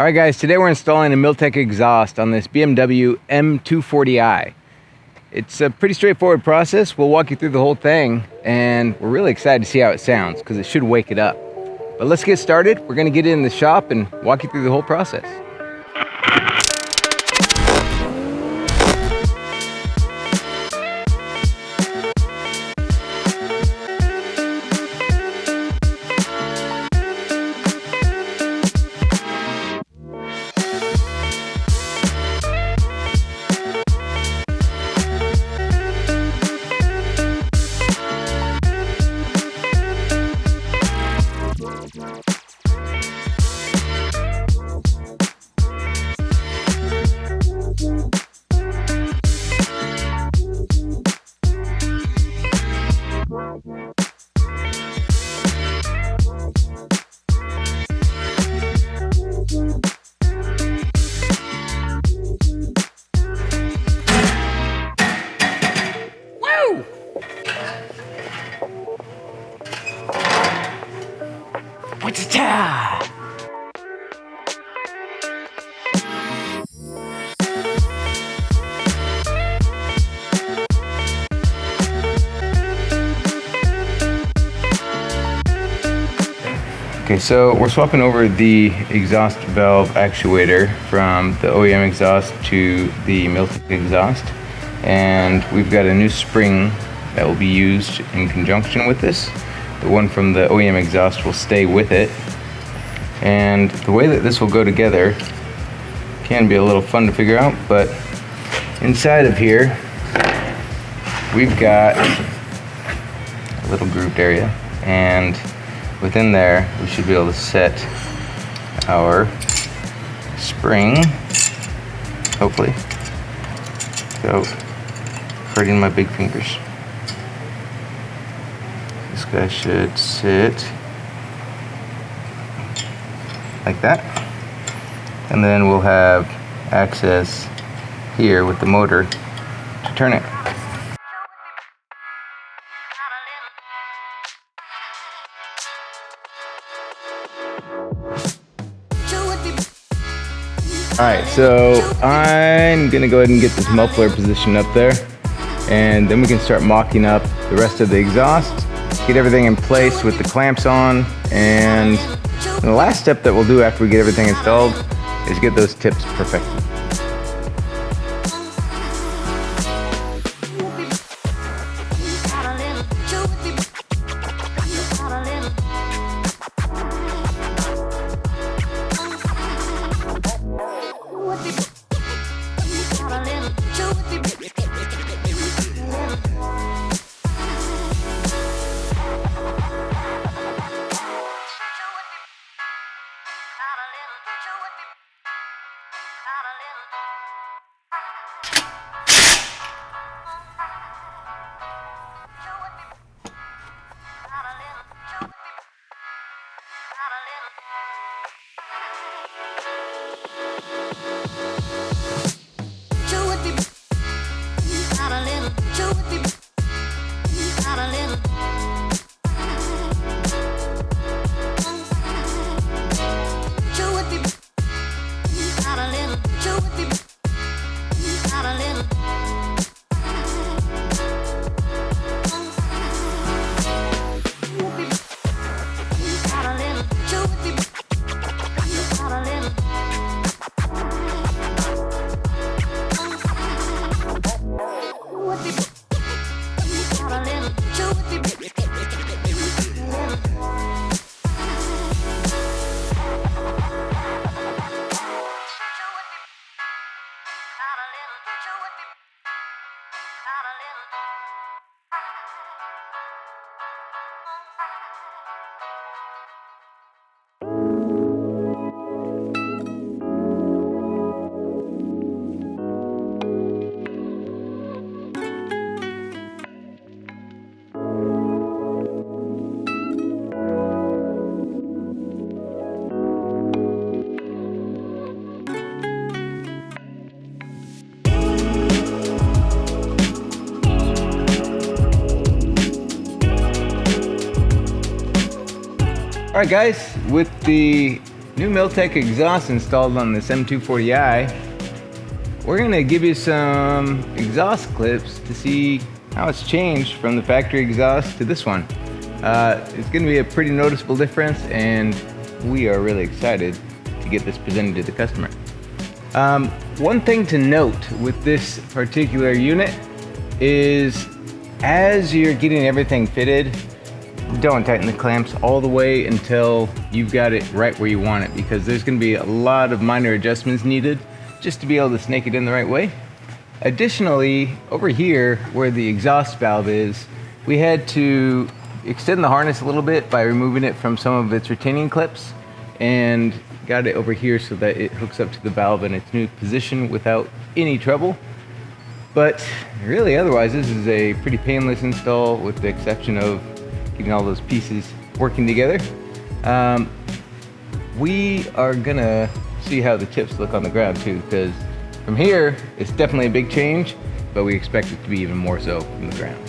Alright guys, today we're installing a Milltek exhaust on this BMW M240i. It's a pretty straightforward process. We'll walk you through the whole thing, and we're really excited to see how it sounds because it should wake it up. But let's get started. We're going to get in the shop and walk you through the whole process. Okay, so we're swapping over the exhaust valve actuator from the OEM exhaust to the Milltek exhaust, and we've got a new spring that will be used in conjunction with this. The one from the OEM exhaust will stay with it, and the way that this will go together can be a little fun to figure out, but inside of here we've got a little grooved area, and within there we should be able to set our spring, hopefully, without hurting my big fingers. This guy should sit like that, and then we'll have access here with the motor to turn it. Alright, so I'm going to go ahead and get this muffler positioned up there, and then we can start mocking up the rest of the exhaust, get everything in place with the clamps on, and the last step that we'll do after we get everything installed is get those tips perfected. Alright guys, with the new Milltek exhaust installed on this M240i. We're gonna give you some exhaust clips to see how it's changed from the factory exhaust to this one. It's gonna be a pretty noticeable difference, and we are really excited to get this presented to the customer. One thing to note with this particular unit is as you're getting everything fitted, don't tighten the clamps all the way until you've got it right where you want it, because there's going to be a lot of minor adjustments needed just to be able to snake it in the right way. Additionally, over here where the exhaust valve is, we had to extend the harness a little bit by removing it from some of its retaining clips and got it over here so that it hooks up to the valve in its new position without any trouble. But really otherwise this is a pretty painless install, with the exception of getting all those pieces working together. We are gonna see how the tips look on the ground too, because from here it's definitely a big change, but we expect it to be even more so from the ground.